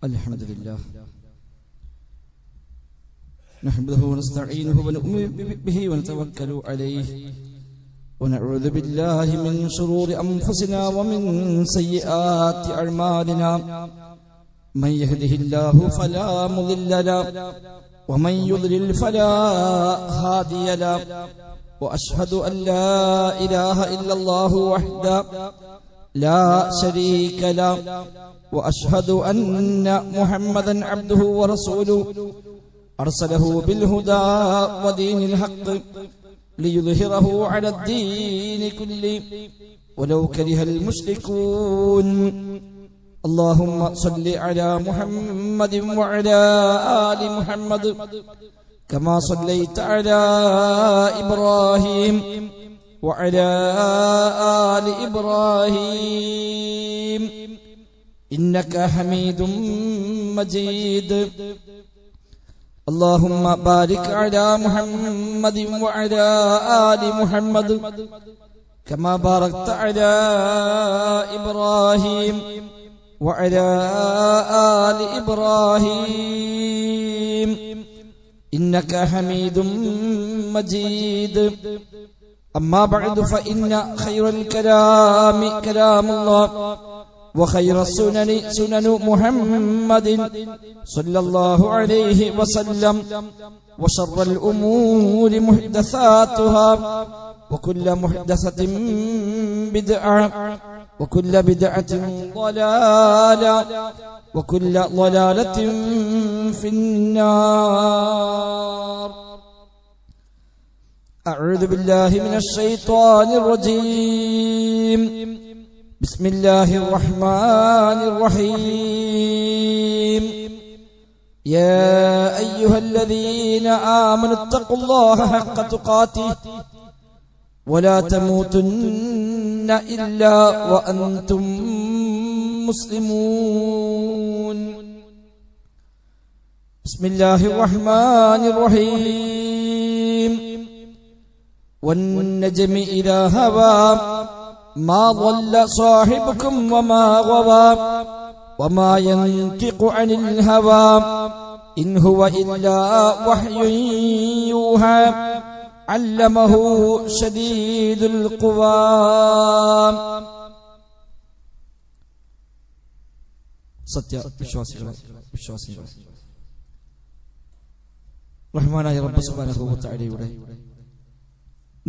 الحمد لله نحمده ونستعينه ونؤمن به ونتوكل عليه ونعوذ بالله من شرور أنفسنا ومن سيئات أعمالنا من يهده الله فلا مضل له ومن يضلل فلا هادي له وأشهد أن لا إله إلا الله وحده لا شريك له وأشهد أن محمدا عبده ورسوله أرسله بالهدى ودين الحق ليظهره على الدين كله ولو كره المشركون اللهم صل على محمد وعلى آل محمد كما صليت على إبراهيم وعلى آل إبراهيم إنك حميد مجيد اللهم بارك على محمد وعلى آل محمد كما باركت على إبراهيم وعلى آل إبراهيم إنك حميد مجيد أما بعد فإن خير الكلام كلام الله وخير السنن سنن محمد صلى الله عليه وسلم وشر الأمور محدثاتها وكل محدثة بدعة وكل بدعة ضلالة وكل ضلالة في النار أعوذ بالله من الشيطان الرجيم بسم الله الرحمن الرحيم يا أيها الذين آمنوا اتقوا الله حق تقاته ولا تموتن إلا وأنتم مسلمون بسم الله الرحمن الرحيم والنجم إذا هوى ما ضل صاحبكم وما غوى وما ينطق عن الهوى إن هو إلا وحي يوحى علمه شديد القوى സത്യ വിശ്വാസികളെ റഹ്മാനായ റബ്ബ് സുബ്ഹാനഹു വ തആലയുടെ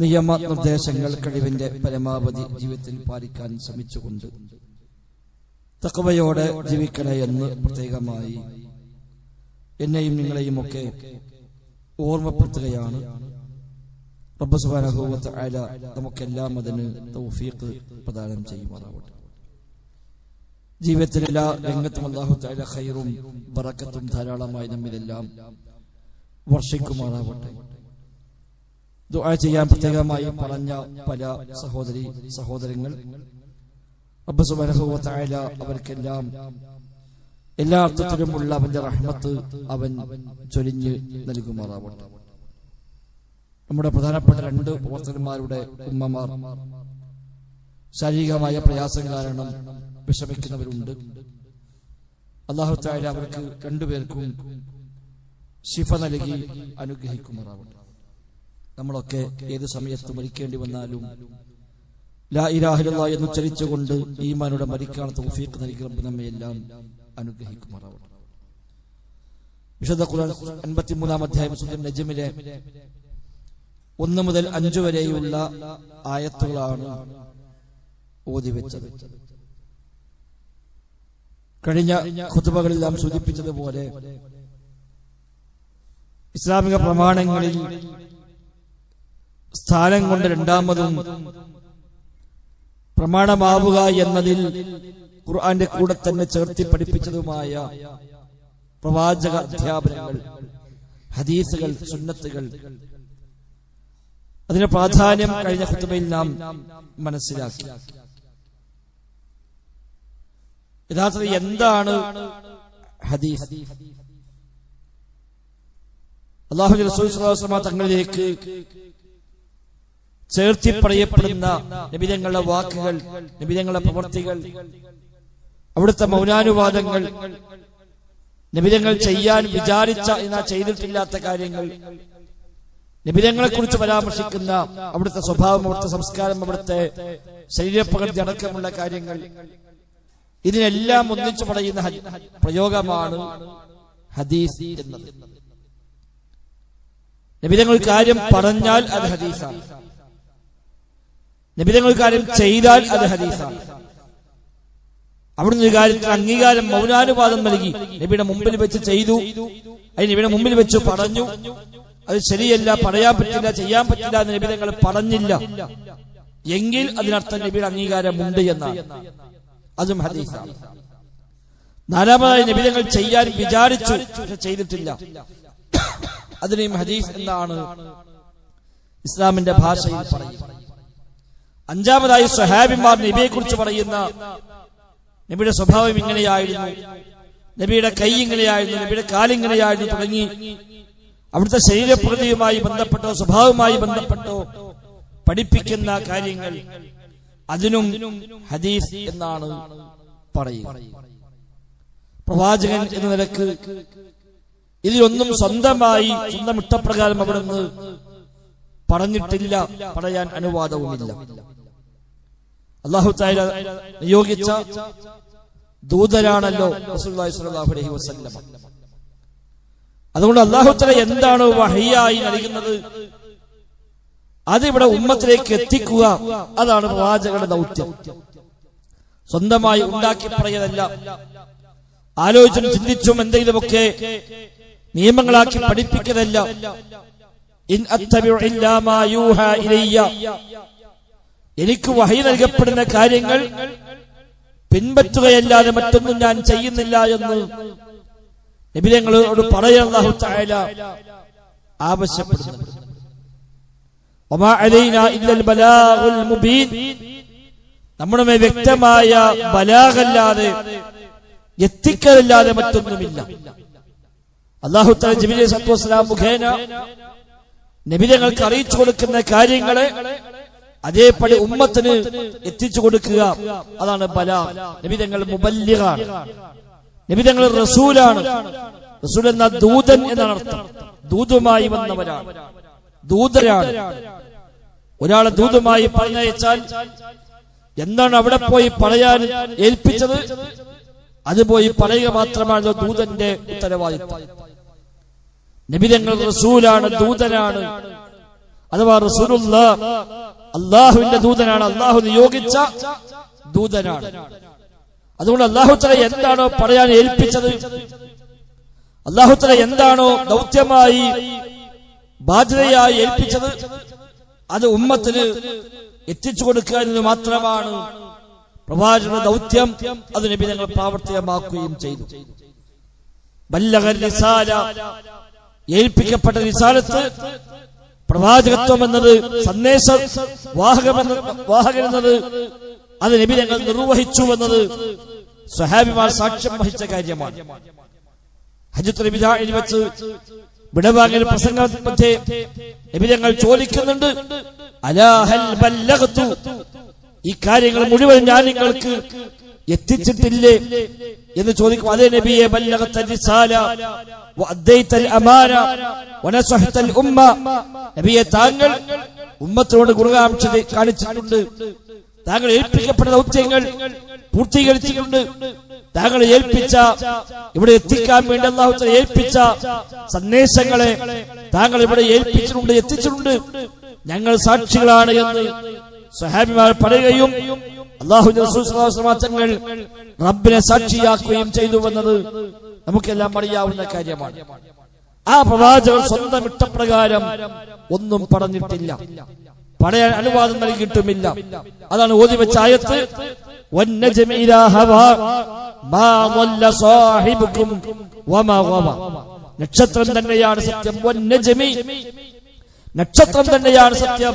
നിയമ നിർദ്ദേശങ്ങൾ കഴിവിന്റെ പരമാവധി ജീവിതത്തിൽ പാലിക്കാൻ ശ്രമിച്ചുകൊണ്ട് തഖ്വയോടെ ജീവിക്കണേ എന്ന് പ്രത്യേകമായി എന്നെയും നിങ്ങളെയും ഒക്കെ ഓർമ്മപ്പെടുത്തുകയാണ്. റബ്ബ് സുബ്ഹാനഹു വ തആല നമുക്കെല്ലാം അതിന് തൗഫീഖ് പ്രദാനം ചെയ്യുമാറാവട്ടെ. ജീവിതത്തിലെ എല്ലാ രംഗത്തും അല്ലാഹു തആല ഖൈറും ബറക്കത്തും ധാരാളമായി നമ്മിലെല്ലാം വർഷിക്കുമാറാവട്ടെ. ദുആ ചെയ്യാൻ പ്രത്യേകമായി പറഞ്ഞ പല സഹോദരങ്ങൾ റബ്ബ് സുബ്ഹാനഹു വ തആല അവർക്കെല്ലാം എല്ലാ അർത്ഥത്തിലുമുള്ള അവന്റെ റഹ്മത്ത് അവൻ ചൊരിഞ്ഞ് നൽകുമാറാവട്ടെ. നമ്മുടെ പ്രധാനപ്പെട്ട രണ്ട് പ്രവർത്തകന്മാരുടെ ഉമ്മമാർ ശാരീരികമായ പ്രയാസം കാരണം വിഷമിക്കുന്നവരുണ്ട്. അല്ലാഹു തആല അവർക്ക് രണ്ടുപേർക്കും ശിഫ നൽകി അനുഗ്രഹിക്കുമാറാവട്ടെ. നമ്മളൊക്കെ ഏത് സമയത്ത് മരിക്കേണ്ടി വന്നാലും ലാ ഇലാഹ ഇല്ലല്ലാഹ് എന്ന് ഉച്ചരിച്ചുകൊണ്ട് ഈമാനോടെ മരിക്കാൻ തൗഫീഖ് നൽകി റബ്ബ് നമ്മയെല്ലാം അനുഗ്രഹിക്കുമാറാവട്ടെ. വിശുദ്ധ ഖുർആൻ 53-ാം അധ്യായം സൂറത്തുൽ നജ്മിലെ 1 മുതൽ 5 വരെയുള്ള ആയത്തുകളാണ് ഓതിവെച്ചത്. കഴിഞ്ഞ ഖുതുബകളിൽ നാം സൂചിപ്പിച്ചതുപോലെ ഇസ്ലാമിക പ്രമാണങ്ങളിൽ സ്ഥാനം കൊണ്ട് രണ്ടാമതും പ്രമാണമാവുക എന്നതിൽ ഖുർആന്റെ കൂടെ തന്നെ ചേർത്തി പഠിപ്പിച്ചതുമായ പ്രവാചക അധ്യാപനങ്ങൾ, ഹദീസുകൾ, സുന്നത്തുകൾ, അതിന്റെ പ്രാധാന്യം കഴിഞ്ഞ ഖുതുബയിൽ നാം മനസ്സിലാക്കി. യഥാർത്ഥത്തിൽ എന്താണ് ഹദീസ്? അല്ലാഹുവിന്റെ റസൂൽ സ്വല്ലല്ലാഹു അലൈഹി വസല്ലം തങ്ങളിലേക്ക് ചേർത്തി പറയപ്പെടുന്ന നബിതങ്ങളുടെ വാക്കുകൾ, നബിതങ്ങളുടെ പ്രവൃത്തികൾ, അവിടുത്തെ മൗനാനുവാദങ്ങൾ, നബിതങ്ങൾ ചെയ്യാൻ വിചാരിച്ച എന്നാൽ ചെയ്തിട്ടില്ലാത്ത കാര്യങ്ങൾ, നബിതങ്ങളെ കുറിച്ച് പരാമർശിക്കുന്ന അവിടുത്തെ സ്വഭാവം, അവിടുത്തെ സംസ്കാരം, അവിടുത്തെ ശരീരപ്രകൃതി അടക്കമുള്ള കാര്യങ്ങൾ, ഇതിനെല്ലാം ഒന്നിച്ചു പറയുന്ന പ്രയോഗമാണ് ഹദീസ് എന്നത്. നബിതങ്ങൾ കാര്യം പറഞ്ഞാൽ അത് ഹദീസാണ്, നബിതങ്ങൾ കാര്യം ചെയ്താൽ അത് ഹദീസാണ്. അവിടുന്ന് ഒരു കാര്യത്തിൽ അംഗീകാരം, മൗനാനുവാദം നൽകി, നബിയുടെ മുമ്പിൽ വെച്ച് ചെയ്തു, അത് നബിയുടെ മുമ്പിൽ വെച്ച് പറഞ്ഞു, അത് ശരിയല്ല, പറയാൻ പറ്റില്ല, ചെയ്യാൻ പറ്റില്ല എന്ന് നബിതങ്ങൾ പറഞ്ഞില്ല എങ്കിൽ അതിനർത്ഥം നബിയുടെ അംഗീകാരമുണ്ട് എന്നാണ്. അതും ഹദീസാണ്. നാലാമതായി നബിതങ്ങൾ ചെയ്യാൻ വിചാരിച്ചു പക്ഷെ ചെയ്തിട്ടില്ല, അതിനെയും ഹദീസ് എന്നാണ് ഇസ്ലാമിന്റെ ഭാഷയിൽ പറയുന്നത്. അഞ്ചാമതായി സ്വഹാബിമാർ നബിയെ കുറിച്ച് പറയുന്ന, നബിയുടെ സ്വഭാവം ഇങ്ങനെയായിരുന്നു, നബിയുടെ കൈ ഇങ്ങനെയായിരുന്നു, നബിയുടെ കാലിങ്ങനെയായിരുന്നു തുടങ്ങി അവിടുത്തെ ശരീരപ്രകൃതിയുമായി ബന്ധപ്പെട്ടോ സ്വഭാവവുമായി ബന്ധപ്പെട്ടോ പഠിപ്പിക്കുന്ന കാര്യങ്ങൾ, അതിനും ഹദീസ് എന്നാണ് പറയുക. പ്രവാചകൻ എന്ന നിലക്ക് ഇതിലൊന്നും സ്വന്തമായി സ്വന്തം ഇഷ്ടപ്രകാരം അവിടുന്ന് പറഞ്ഞിട്ടില്ല, പറയാൻ അനുവാദവുമില്ല. അല്ലാഹു തആല നിയോഗിച്ച ദൂതരാണല്ലോ റസൂലുള്ളാഹി സ്വല്ലല്ലാഹു അലൈഹി വസല്ലം. അതുകൊണ്ട് അല്ലാഹു തആല എന്താണോ വഹയ്യായി നൽകുന്നത് അതിവിടെ ഉമ്മത്തിലേക്ക് എത്തിക്കുക, അതാണ് പ്രവാചകരുടെ ദൗത്യം. സ്വന്തമായി ഉണ്ടാക്കി പറയതല്ല, ആലോചിച്ചും ചിന്തിച്ചും എന്തെങ്കിലുമൊക്കെ നിയമങ്ങളാക്കി പഠിപ്പിക്കതല്ല. ഇൻ അത്തബിഉ ഇല്ലാ മാ യൂഹാ ഇലയ്യ, എനിക്ക് വഹയി നൽകപ്പെടുന്ന കാര്യങ്ങൾ പിൻപറ്റുകയല്ലാതെ മറ്റൊന്നും ഞാൻ ചെയ്യുന്നില്ല എന്ന് നബിതങ്ങളോട് പറയാൻ അല്ലാഹു തആല ആവശ്യപ്പെടുന്നു. വമാ അലൈനാ ഇല്ലൽ ബലാഗുൽ മുബീൻ, നമ്മുടെ മേൽ വ്യക്തമായ ബലാഗല്ലാതെ, എത്തിക്കലല്ലാതെ മറ്റൊന്നുമില്ല. അല്ലാഹു തആല ജിബ്രീൽ അലൈഹി വസല്ലം മുഖേന നബിതങ്ങൾക്ക് അറിയിച്ചു കൊടുക്കുന്ന കാര്യങ്ങളെ അതേപടി ഉമ്മത്തിന് എത്തിച്ചു കൊടുക്കുക, അതാണ് ബലാഗ്. നബിതങ്ങൾ മുബല്ലിഗാണ്, നബിതങ്ങൾ റസൂലാണ്. റസൂൽ എന്ന ദൂതൻ എന്നാണ് അർത്ഥം, ദൂതുമായി വന്നവരാണ്, ദൂതരാണ്. ഒരാളെ ദൂതുമായി പറഞ്ഞയച്ചാൽ എന്താണ് അവിടെ പോയി പറയാൻ ഏൽപ്പിച്ചത്, അത് പോയി പറയുക മാത്രമാണ് ദൂതന്റെ ഉത്തരവാദിത്വം. നബിതങ്ങൾ റസൂലാണ്, ദൂതനാണ്. അഥവാ റസൂലുള്ളാഹ് അല്ലാഹുവിന്റെ ദൂതനാണ്, അല്ലാഹു നിയോഗിച്ച ദൂതനാണ്. അതുകൊണ്ട് അല്ലാഹു തആല എന്താണോ പറയാൻ ഏൽപ്പിച്ചത്, അല്ലാഹു തആല എന്താണോ ദൗത്യമായി ബാധ്യതയായി ഏൽപ്പിച്ചത്, അത് ഉമ്മത്തിന് എത്തിച്ചു കൊടുക്കുക എന്ന് മാത്രമാണ് പ്രവാചക ദൗത്യം. അത് നബി തങ്ങൾ പ്രാവർത്തികമാക്കുകയും ചെയ്തു. ബല്ലഗ റിസാല, ഏൽപ്പിക്കപ്പെട്ട റിസാലത്ത്, പ്രവാചകത്വം എന്നത്, സന്ദേശ വാഹകൻ എന്നത്, അത് നബി തങ്ങൾ നിർവഹിച്ചു എന്നത് സ്വഹാബിമാർ സാക്ഷ്യം വഹിച്ച കാര്യമാണ്. ഹജ്ജത്തുൽ വിദാഇൽ വെച്ച് വിടവാങ്ങൽ പ്രസംഗത്തെ നബി തങ്ങൾ ചോദിക്കുന്നുണ്ട്, അലാ ഹൽ ബല്ലഗ്തു, ഈ കാര്യങ്ങൾ മുഴുവൻ ഞാൻ നിങ്ങൾക്ക് എത്തിച്ചിട്ടില്ലേ എന്ന് ചോദിക്കും. അതേ നബിയെ, ബല്ലഗത റിസാല വഅദ്ദൈതൽ അമാന വനസഹതൽ ഉമ്മ, നബിയെ താങ്കൾ ഉമ്മത്തോട് ഗുണകാംക്ഷ കാണിച്ചിട്ടുണ്ട്, താങ്കൾ ഏൽപ്പിക്കപ്പെട്ട ദൗത്യങ്ങൾ പൂർത്തീകരിച്ചിട്ടുണ്ട്, താങ്കൾ ഏൽപ്പിച്ച, ഇവിടെ എത്തിക്കാൻ വേണ്ടി അല്ലാഹു തആല ഏൽപ്പിച്ച സന്ദേശങ്ങളെ താങ്കൾ ഇവിടെ ഏൽപ്പിച്ചിട്ടുണ്ട്, എത്തിച്ചിട്ടുണ്ട്, ഞങ്ങൾ സാക്ഷികളാണ് എന്ന് സ്വഹാബിമാർ പറയുകയും അല്ലാഹുവിന്റെ റസൂൽ സ്വല്ലല്ലാഹു അലൈഹി വസല്ലം തങ്ങൾ റബ്ബിനെ സാക്ഷിയാക്കുകയും ചെയ്തുവെന്നത് നമുക്കെല്ലാം അറിയാവുന്ന കാര്യമാണ്. ആ പ്രവാചകർ സ്വന്തം ഇഷ്ടപ്രകാരം ഒന്നും പറഞ്ഞിട്ടില്ല, പറയാൻ അനുവാദം നൽകിയിട്ടുമില്ല. അതാണ് ഓതി വെച്ച ആയത്ത്, വന്നജ്മി ഇദാ ഹവാ മാ ളല്ല സാഹിബുകും വമാ ഗവ, നക്ഷത്രം തന്നെയാണ് സത്യം. വന്നജ്മി, നക്ഷത്രം തന്നെയാണ് സത്യം.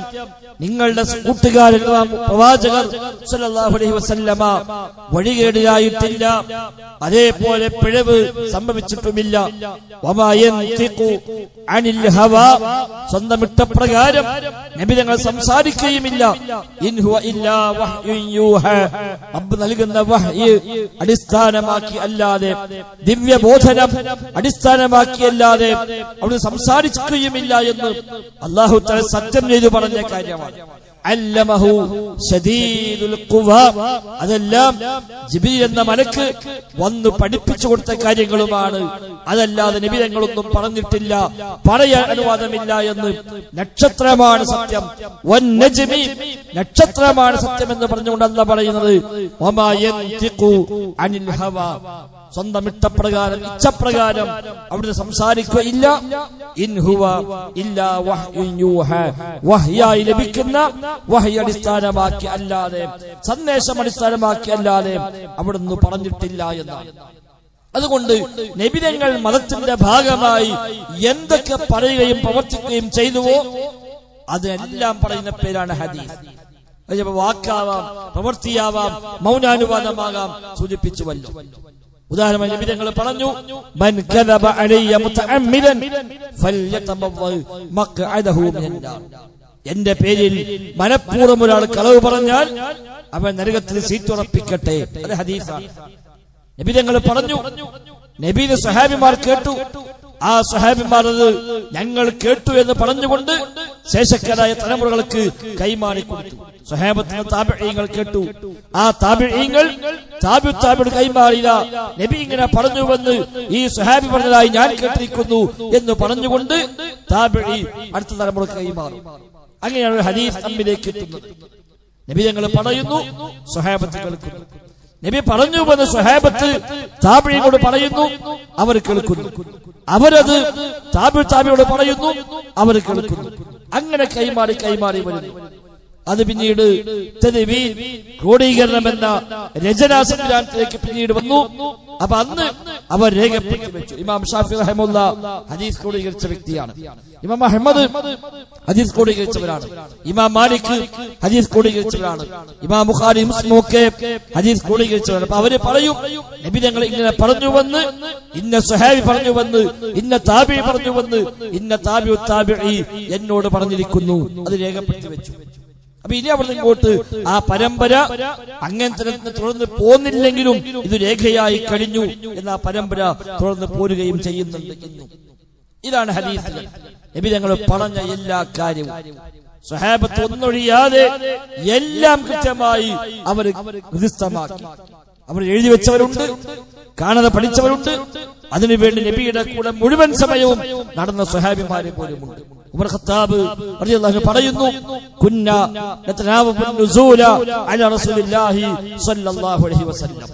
നിങ്ങളുടെ കൂട്ടുകാരൻ പ്രവാചകർ സല്ലല്ലാഹു അലൈഹി വസല്ലമ വഴികേടിലായിട്ടില്ല, അതേപോലെ പിഴവ് സംഭവിച്ചിട്ടുമില്ല. വമാ യൻതിഖു അനിൽ ഹവാ, സ്വന്തം ഇഷ്ടപ്രകാരം നബി തങ്ങൾ സംസാരിക്കുകയുമില്ല. ഇൻ ഹുവ ഇല്ലാ വഹ്യുൻ യൂഹാ, റബ്ബ് നൽകുന്ന വഹ്യ് അടിസ്ഥാനമാക്കി അല്ലാതെ, ദിവ്യബോധനം അടിസ്ഥാനമാക്കി അല്ലാതെ അവിടെ സംസാരിക്കുകയുമില്ല എന്ന് അല്ലാഹു തആല സത്യം ചെയ്തു പറഞ്ഞ കാര്യമാണ്. അല്ലമഹു ശദീദുൽ ഖുവാ, അതെല്ലാം ജിബ്രീൽ എന്ന മലക്ക് വന്ന് പഠിപ്പിച്ചു കൊടുത്ത കാര്യങ്ങളുമാണ്. അതല്ലാതെ നബി തങ്ങളൊന്നും പറഞ്ഞിട്ടില്ല, പറയാൻ അനുവാദമില്ല എന്ന്. നക്ഷത്രമാണ് സത്യം. വന്നജ്മി, നക്ഷത്രമാണ് സത്യം എന്ന് പറഞ്ഞുകൊണ്ട് അല്ലാഹു പറയുന്നത് വമാ യൻതിഖു അനിൽ ഹവാ, സ്വന്തം ഇഷ്ടപ്രകാരം ഇച്ഛപ്രകാരം അവിടുന്ന് സംസാരിക്കുകയില്ല. ഇൻ ഹുവ ഇല്ലാ വഹ്യുൻ യൂഹാ, വഹ്യായി ലഭിക്കുന്ന വഹ്യ് അടിസ്ഥാനമാക്കി അല്ലാതെ, സന്ദേശം അടിസ്ഥാനമാക്കി അല്ലാതെ അവിടുന്ന് പറഞ്ഞിട്ടില്ല എന്നാണ്. അതുകൊണ്ട് നബിതങ്ങൾ മതത്തിന്റെ ഭാഗമായി എന്തൊക്കെ പറയുകയും പ്രവർത്തിക്കുകയും ചെയ്തുവോ അതെല്ലാം പറയുന്ന പേരാണ് ഹദീസ്. വാക്കാവാം, പ്രവൃത്തിയാവാം, മൗനാനുവാദമാകാം, സൂചിപ്പിച്ചുവല്ലോ. ഉദാഹരണമായി നബി തങ്ങൾ പറഞ്ഞു, മൻ കദബ അലയ്യ മുതഅമ്മിദൻ ഫൽയതബവ്വ മഖ്അദഹു മിനന്നാർ, എന്റെ പേരിൽ മനഃപൂർവ്വം ഒരാൾ കളവ് പറഞ്ഞാൽ അവൻ നരകത്തിൽ സീറ്റ് ഉറപ്പിക്കട്ടെ. അത് ഹദീസാണ്. നബി തങ്ങൾ പറഞ്ഞു. നബിയുടെ സ്വഹാബിമാർ കേട്ടു. ആ സ്വഹാബിമാർ അത് ഞങ്ങൾ കേട്ടു എന്ന് പറഞ്ഞുകൊണ്ട് ശേഷക്കാരായ തലമുറകൾക്ക് കൈമാറി കൊടുത്തു. സ്വഹാബത്തിന് താബിഈങ്ങൾ കേട്ടു. ആ താബിഈങ്ങൾ താബിഉ കൈമാറിയില്ല. നബി ഇങ്ങനെ പറഞ്ഞുവെന്ന് ഈ സ്വഹാബി പറഞ്ഞതായി ഞാൻ കേട്ടിരിക്കുന്നു എന്ന് പറഞ്ഞുകൊണ്ട് താബിഈ അടുത്ത തലമുറക്ക് കൈമാറും. അങ്ങനെയാണ് ഹദീസ് നമ്മിലേക്ക് എത്തുന്നത്. നബി ഞങ്ങൾ പറയുന്നു, സ്വഹാബത്ത് കേൾക്കുന്നു. നബി പറഞ്ഞുവെന്ന് സ്വഹാബത്ത് താബിഈങ്ങളോട് പറയുന്നു, അവർ കേൾക്കുന്നു. അവരത് താബിയോട് പറയുന്നു, അവർ കേൾക്കുന്നു. അങ്ങനെ കൈമാറി വരുന്നു. അത് പിന്നീട് തദ്വീൻ, ക്രോഡീകരണം എന്ന രചനാ സംവിധാനത്തിലേക്ക് പിന്നീട് വന്നു. അപ്പൊ അന്ന് അവർ രേഖപ്പെടുത്തി വെച്ചു. ഇമാം ഷാഫി റഹിമഹുല്ലാ ഹദീസ് ക്രോഡീകരിച്ച വ്യക്തിയാണ്. ഇമാം അഹ്മദ് ഹദീസ് ക്രോഡീകരിച്ചവരാണ്. ഇമാം മാലിക് ഹദീസ് ക്രോഡീകരിച്ചവരാണ്. ഇമാം ബുഖാരി മുസ്ലിം ഒക്കെ ഹദീസ് ക്രോഡീകരിച്ചവരാണ്. അപ്പൊ അവര് പറയും, നബി തങ്ങൾ ഇങ്ങനെ പറഞ്ഞുവെന്ന്, ഇന്ന സ്വഹാബി പറഞ്ഞുവെന്ന്, ഇന്ന താബിഈ പറഞ്ഞുവെന്ന്, ഇന്ന താബിഉ താബിഈ എന്നോട് പറഞ്ഞിരിക്കുന്നു. അത് രേഖപ്പെടുത്തി വെച്ചു. അപ്പൊ ഇനി അവിടെ ഇങ്ങോട്ട് ആ പരമ്പര അങ്ങനെ തന്നെ തുടർന്ന് പോന്നില്ലെങ്കിലും ഇത് രേഖയായി കഴിഞ്ഞു എന്ന് ആ പരമ്പര തുടർന്ന് പോരുകയും ചെയ്യുന്നുണ്ട് എന്നും. ഇതാണ് ഹദീസ്. നബി തങ്ങൾ പറഞ്ഞ എല്ലാ കാര്യവും സ്വഹാബത്ത് ഒന്നൊഴിയാതെ എല്ലാം കൃത്യമായി അവർ ഹൃദിസ്ഥമാക്കി. അവർ എഴുതി വെച്ചവരുണ്ട്, കാണാതെ പഠിച്ചവരുണ്ട്. അതിനുവേണ്ടി നബിയുടെ കൂടെ മുഴുവൻ സമയവും നടന്ന സ്വഹാബിമാരെ പോലുമുണ്ട്. ഉമർ ഖത്താബ് റളിയല്ലാഹു അൻഹു പറയുന്നു, കുന്നാ നതനാവബു നുസൂല അലാ റസൂലില്ലാഹി സ്വല്ലല്ലാഹു അലൈഹി വസല്ലം,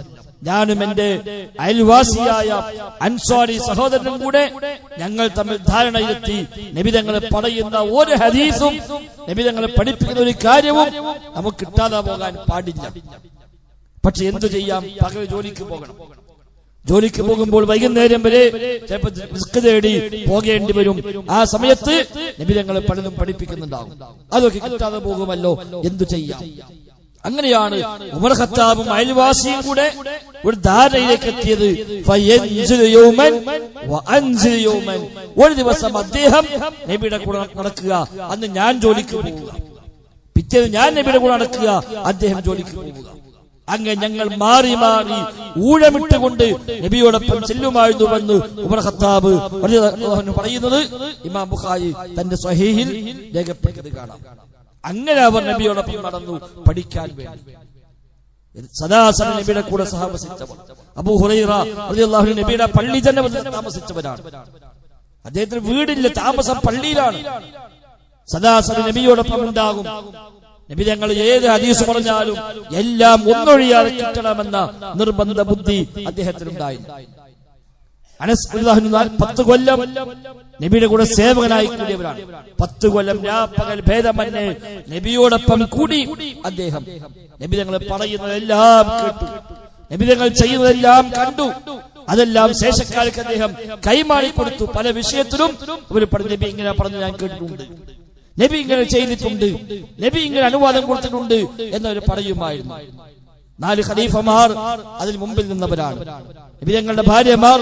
ഞാനും എന്റെ അയൽവാസിയായ അൻസ്വാരി സഹോദരനും കൂടെ ഞങ്ങൾ തമ്മിൽ ധാരണയിലെത്തി, നബി തങ്ങൾ പറയുന്ന ഒരു ഹദീസും, നബി തങ്ങൾ പഠിപ്പിക്കുന്ന ഒരു കാര്യവും നമുക്ക് കിട്ടാതെ പോകാൻ പാടില്ല. പക്ഷെ എന്തു ചെയ്യാം, പകൽ ജോലിക്ക് പോകണം. ജോലിക്ക് പോകുമ്പോൾ വൈകുന്നേരം വരെ ചിലപ്പോൾ റിസ്ക് തേടി പോകേണ്ടി വരും. ആ സമയത്ത് നബി തങ്ങൾ പലതും പഠിപ്പിക്കുന്നുണ്ടാകും. അതൊക്കെ കിട്ടാതെ പോകുമല്ലോ, എന്തു ചെയ്യാം? അങ്ങനെയാണ് ഉമർ ഖത്താബും അയൽവാസിയും കൂടെ ഒരു ധാരണയിലേക്ക് എത്തിയത്. ഒരു ദിവസം അദ്ദേഹം നബിയുടെ കൂടെ നടക്കുക, അന്ന് ഞാൻ ജോലിക്ക് പോവുക. പിറ്റേന്ന് ഞാൻ നബിയുടെ കൂടെ നടക്കുക, അദ്ദേഹം ജോലിക്ക് പോവുക. അങ്ങനെ ഞങ്ങൾ മാറി മാറി ഊഴമിട്ടുകൊണ്ട് നബിയോടൊപ്പം ചെല്ലുമായിരുന്നുവെന്ന് ഉമർ ഖത്താബ് പറയുന്നത് ഇമാം ബുഖാരി തന്റെ സ്വഹീഹിൽ രേഖപ്പെടുത്തിയത് കാണാം. അങ്ങനെ അവർ നബിയോടൊപ്പം നടന്നു പഠിക്കാൻ വേണ്ടി. സദാസമയം നബിയുടെ കൂടെ സഹവസിച്ചവർ. അബൂ ഹുറൈറ റളിയല്ലാഹു അൻഹു നബിയുടെ പള്ളി തന്നെ താമസിച്ചവരാണ്. അദ്ദേഹത്തിന് വീടില്ല, താമസം പള്ളിയിലാണ്. സദാസമയം നബിയോടൊപ്പം ഉണ്ടാകും. നബി തങ്ങൾ ഏത് ഹദീസ് പറഞ്ഞാലും എല്ലാം ഒന്നൊഴിയാതെ കിട്ടണമെന്ന നിർബന്ധ ബുദ്ധി അദ്ദേഹത്തിനുണ്ടായിരുന്നു. അനസ് റളിയല്ലാഹു അൻഹു 10 കൊല്ലം നബിയുടെ കൂടെ സേവകനായി കൂടിയവരാണ്. 10 കൊല്ലം രാപ്പകൽ ഭേദമന്യേ നബിയോടൊപ്പം കൂടി അദ്ദേഹം. നബി തങ്ങൾ പറയുന്നതെല്ലാം കേട്ടു, നബി തങ്ങൾ ചെയ്യുന്നതെല്ലാം കണ്ടു. അതെല്ലാം ശേഷക്കാർക്ക് അദ്ദേഹം കൈമാറി കൊടുത്തു. പല വിഷയത്തിലും അവർ പറഞ്ഞു, നബി ഇങ്ങനെ പറഞ്ഞു ഞാൻ കേട്ടിട്ടുണ്ട്. നബി ഇങ്ങനെ ചെയ്തിട്ടുണ്ട്, നബി ഇങ്ങനെ അനുവാദം കൊടുത്തിട്ടുണ്ട് എന്നവർ പറയുമായിരുന്നു. 4 ഖലീഫമാർ അതിൽ മുമ്പിൽ നിന്നവരാണ്. നബി തങ്ങളുടെ ഭാര്യമാർ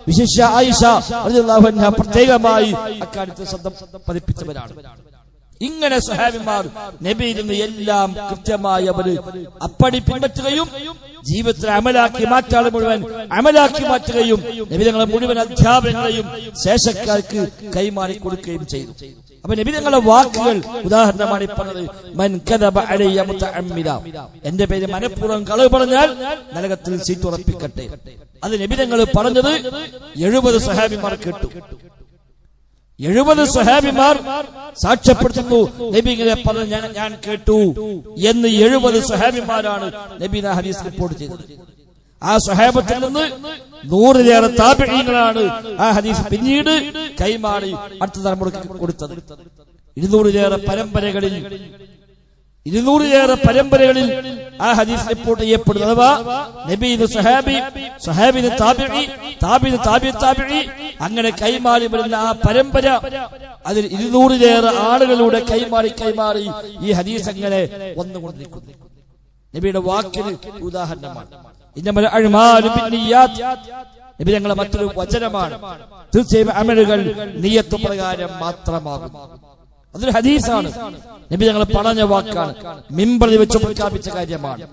വിശിഷ്യ ആയിഷ റളിയല്ലാഹു അൻഹ പ്രത്യേകമായി അക്കാര്യത്തിൽ ശ്രദ്ധ പതിപ്പിച്ചവരാണ്. ഇങ്ങനെ സ്വഹാബിമാർ നബിയിൽ നിന്ന് എല്ലാം കൃത്യമായി അവര് അപ്പടി പിൻപറ്റുകയും ജീവിതത്തിൽ അമലാക്കി മാറ്റാളെ മുഴുവൻ അമലാക്കി മാറ്റുകയും നബി തങ്ങളുടെ മുഴുവൻ അധ്യാപനങ്ങളെയും ശേഷക്കാർക്ക് കൈമാറി കൊടുക്കുകയും ചെയ്തു. അപ്പൊ നബി തങ്ങളുടെ വാക്കുകൾ ഉദാഹരണമാണ് ഈ പറഞ്ഞത്, മൻ കദബ അലയ്യ മുതഅമ്മിദ, എന്റെ പേര് മനഃപൂർവ്വം കളവ് പറഞ്ഞാൽ നരകത്തിൽ സീറ്റ് ഉറപ്പിക്കട്ടെ. അത് നബി തങ്ങൾ പറഞ്ഞത് 70 സ്വഹാബിമാർ കേട്ടു. 70 സ്വഹാബിമാർ സാക്ഷ്യപ്പെടുത്തുന്നു നബി ഇങ്ങനെ പറഞ്ഞു ഞാൻ കേട്ടു എന്ന്. 70 സ്വഹാബിമാരാണ് നബി ഹദീസ് റിപ്പോർട്ട് ചെയ്തത്. ആ സ്വഹാബത്തിൽ നിന്ന് 100-ലേറെ താബിഈങ്ങളാണ് ആ ഹദീസ് പിന്നീട് കൈമാറി അടുത്ത തലമുറയ്ക്ക് കൊടുത്തത്. 200-ലേറെ പരമ്പരകളിൽ ആ ഹദീസ് റിപ്പോർട്ട് ചെയ്യപ്പെടുന്നു. അഥവാ നബിന് സ്വഹാബി, സ്വഹാബിന് താബിഈ, താബിന് താബിഈ, അങ്ങനെ കൈമാറി വരുന്ന ആ പരമ്പര അതിൽ 200-ലേറെ ആളുകളുടെ കൈമാറി ഈ ഹദീസ് അങ്ങനെ വന്നുകൊണ്ടിരിക്കുന്നു. നബിയുടെ വാക്കിന് ഉദാഹരണമാണ്. ഇന്നമൽ അഅ്മാലു ബിന്നിയ്യാത്ത്, നബി തങ്ങളുടെ മറ്റൊരു വചനമാണ്. തീർച്ചയായും അമലുകൾ നിയ്യത്ത് പ്രകാരം മാത്രമാകും. അതൊരു ഹദീസാണ്, നബി തങ്ങൾ പറഞ്ഞ വാക്കാണ്, മിമ്പറിൽ വെച്ച് പ്രഖ്യാപിച്ച കാര്യമാണ്.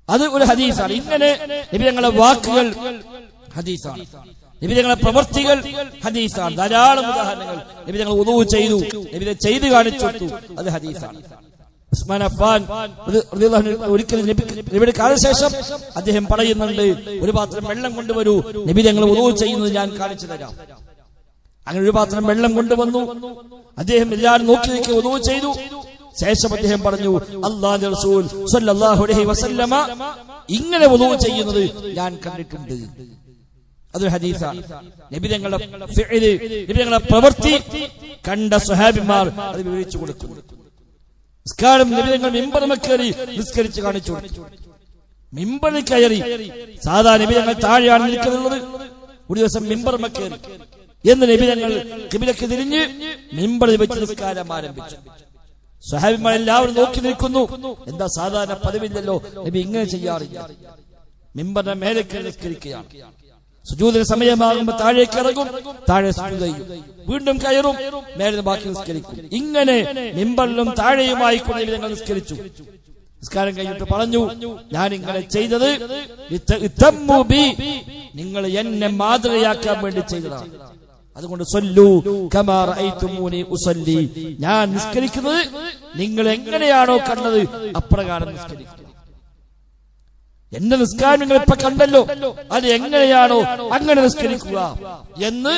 അത് ഒരു ഹദീസാണ്. ഇങ്ങനെ നബി തങ്ങളുടെ വാക്കുകൾ ഹദീസാണ്, നബി തങ്ങളുടെ പ്രവൃത്തികൾ ഹദീസാണ്. ധാരാളം ഉദാഹരണങ്ങൾ. നബി തങ്ങൾ വുദൂ ചെയ്തു, നബി ചെയ്ത് കാണിച്ചു കൊടുത്തു, അത് ഹദീസാണ്. ഉസ്മാൻ അഫ്ഫാൻ ഒരിക്കൽ നബിയുടെ കാലശേഷം അദ്ദേഹം പറയുന്നുണ്ട്, ഒരു പാത്രം വെള്ളം കൊണ്ടുവരൂ, നബി തങ്ങൾ വുദൂ ചെയ്യുന്നത് ഞാൻ കാണിച്ചു തരാം. അങ്ങനെ ഒരു പാത്രം വെള്ളം കൊണ്ടുവന്നു. അദ്ദേഹം എല്ലാവരും നോക്കി വുദൂ ചെയ്തു. ശേഷം അദ്ദേഹം പറഞ്ഞു, അല്ലാഹുവിന്റെ റസൂൽ സ്വല്ലല്ലാഹു അലൈഹി വസല്ലമ ഇങ്ങനെ വുദൂ ചെയ്യുന്നത് ഞാൻ കണ്ടിട്ടുണ്ട്. അതൊരു ഹദീസാണ്. നബി തങ്ങളുടെ ഫിഅല്, നബി തങ്ങളുടെ പ്രവൃത്തി കണ്ട സ്വഹാബിമാർ അത് വിവരിച്ചു കൊടുക്കുന്നു. നിസ്കാരം നബി തങ്ങൾ മിമ്പറിൽ കയറി നിസ്കരിച്ച് കാണിച്ചു കൊടുത്തു. മിമ്പറിൽ കയറി, സാധാരണ നബി തങ്ങൾ താഴെയാണ് നിൽക്കുന്നത്, ഒരു ദിവസം മിമ്പറിൽ കയറി എന്ന് നബി തങ്ങൾ ഖിബിലക്ക് തിരിഞ്ഞ് മിമ്പറിൽ വെച്ച് നിസ്കാരം ആരംഭിച്ചു. സ്വഹാബിമാർ എല്ലാവരും നോക്കി നിൽക്കുന്നു. എന്താ സാധാരണ പതിവില്ലല്ലോ, നബി ഇങ്ങനെ ചെയ്യാറില്ല. മിമ്പറിന്റെ മേലെ കയറി നിസ്കരിക്കുകയാണ്. സുജൂദിന് സമയമാകുമ്പോൾ താഴേക്ക് ഇറങ്ങും, താഴെ സുജൂദ് ചെയ്യും, വീണ്ടും കയറും, മേലെ ബാക്കി നിസ്കരിക്കും. ഇങ്ങനെ മിമ്പറിലും താഴെയുമായി കൊണ്ട് ഞങ്ങൾ നിസ്കരിച്ചു. നിസ്കാരം കഴിഞ്ഞിട്ട് പറഞ്ഞു, ഞാൻ ഇങ്ങനെ ചെയ്തത് നിങ്ങൾ എന്നെ മാതൃകയാക്കാൻ വേണ്ടി ചെയ്തതാണ്. അതുകൊണ്ട് സ്വല്ലു കമാ റഅയ്തുമൂനി ഉസല്ലി, ഞാൻ നിസ്കരിക്കുന്നത് നിങ്ങൾ എങ്ങനെയാണോ കണ്ടത് അപ്രകാരം നിസ്കരിക്കുക. എന്റെ നിസ്കാരം നിങ്ങൾ ഇപ്പൊ കണ്ടല്ലോ, അത് എങ്ങനെയാണോ അങ്ങനെ നിസ്കരിക്കുക എന്ന്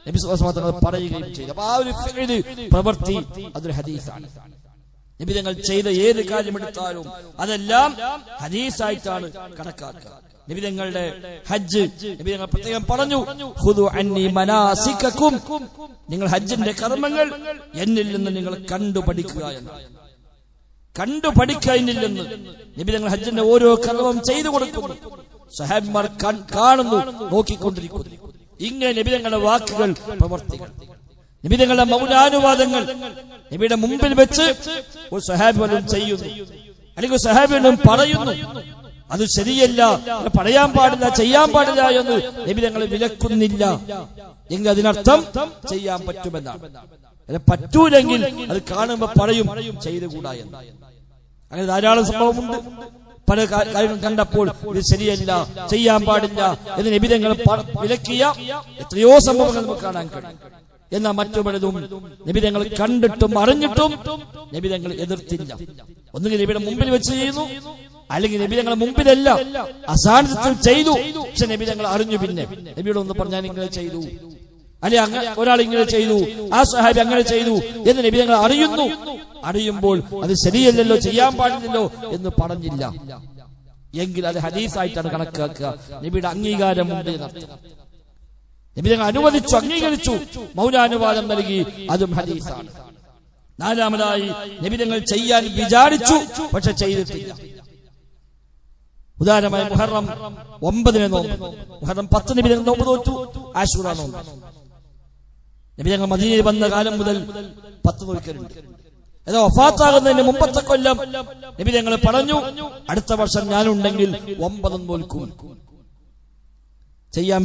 നബി സ്വല്ലല്ലാഹു അലൈഹി വസല്ലം പറയുകയും ചെയ്തു. അപ്പൊ ആ ഒരു ഫിഅല്, പ്രവൃത്തി, അതൊരു ഹദീസാണ്. നബി തങ്ങൾ ചെയ്ത ഏത് കാര്യമെടുത്താലും അതെല്ലാം ഹദീസായിട്ടാണ് കണക്കാക്കുക. നബി തങ്ങളുടെ ഹജ്ജ്, നബി തങ്ങൾ പ്രത്യേകം പറഞ്ഞു, ഖുദു അന്നി മനാസികകും, നിങ്ങൾ ഹജ്ജിന്റെ കർമ്മങ്ങൾ എന്നിൽ നിന്ന് നിങ്ങൾ കണ്ടുപഠിക്കുക എന്നാണ്. കണ്ടുപഠിക്കുന്നതില്ലെന്ന് നബി തങ്ങൾ ഹജ്ജിന്റെ ഓരോ കർമ്മവും ചെയ്തു കൊടുക്കുന്നു. സ്വഹാബിമാർ കാണുന്നു, നോക്കിക്കൊണ്ടിരിക്കുന്നു. ഇങ്ങനെ നബി തങ്ങളുടെ വാക്കുകൾ, പ്രവർത്തികൾ, നബി തങ്ങളുടെ മൗനാനുവാദങ്ങൾ നബിയുടെ മുമ്പിൽ വെച്ച് ഒരു സ്വഹാബി വല്ലതും ചെയ്യുന്നു, അല്ലെങ്കിൽ സ്വഹാബി വല്ലതും പറയുന്നു, അത് ശരിയല്ല, പറയാൻ പാടില്ല, ചെയ്യാൻ പാടില്ല എന്ന് നബി തങ്ങൾ വിലക്കുന്നില്ല എങ്കിൽ അതിനർത്ഥം ചെയ്യാൻ പറ്റുമെന്നാണ്. പറ്റൂലെങ്കിൽ അത് കാണുമ്പോ പറയും ചെയ്തുകൂടാ എന്ന്. അങ്ങനെ ധാരാളം സംഭവമുണ്ട്. പല കാര്യങ്ങൾ കണ്ടപ്പോൾ ഇത് ശരിയല്ല, ചെയ്യാൻ പാടില്ല എന്ന് നബി തങ്ങൾ വിലക്കിയ എത്രയോ സംഭവങ്ങൾ നമുക്ക് കാണാൻ കഴിയും. എന്നാൽ മറ്റു പലതും നബി തങ്ങൾ കണ്ടിട്ടും അറിഞ്ഞിട്ടും നബി തങ്ങൾ എതിർത്തില്ല. ഒന്നുകിൽ നബിയുടെ മുമ്പിൽ വെച്ച് ചെയ്യുന്നു, അല്ലെങ്കിൽ നബി തങ്ങളുടെ മുമ്പിലല്ല, അസാന്നിധ്യത്തിൽ ചെയ്തു. പക്ഷെ നബി തങ്ങൾ അറിഞ്ഞു. പിന്നെ നബിയോട് ഒന്ന് പറഞ്ഞാൽ ഇങ്ങനെ ചെയ്തു, അല്ലെ ഒരാൾ ഇങ്ങനെ ചെയ്തു, ആ സ്വഹാബി അങ്ങനെ ചെയ്തു എന്ന് നബി തങ്ങൾ അറിയുമ്പോൾ അത് ശരിയല്ലല്ലോ, ചെയ്യാൻ പാടില്ലല്ലോ എന്ന് പറഞ്ഞില്ല എങ്കിൽ അത് ഹദീസായിട്ടാണ് കണക്കാക്കുക. നബിയുടെ അംഗീകാരം ഉണ്ട് എന്നർത്ഥം. നബി തങ്ങൾ അനുവദിച്ചു, അംഗീകരിച്ചു, മൗനാനുവാദം നൽകി, അതും ഹദീസാണ്. നാലാമതായി നബി തങ്ങൾ ചെയ്യാൻ വിചാരിച്ചു, പക്ഷെ ചെയ്തിട്ടില്ല. ഉദാഹരണമായി മുഹറം 9 നോമ്പ്, മുഹറം 10 നബി തങ്ങൾ നോമ്പ് നോറ്റു, ആശൂറ നോമ്പ്. നബി തങ്ങൾ മദീനയിൽ വന്ന കാലം മുതൽ 10 നോൽക്കലുണ്ട്. ഏതോ വഫാത്താകുന്നതിന് മുമ്പത്തെ കൊല്ലം നബി തങ്ങൾ പറഞ്ഞു, അടുത്ത വർഷം ഞാനുണ്ടെങ്കിൽ 9 നോൽക്കും. ചെയ്യാൻ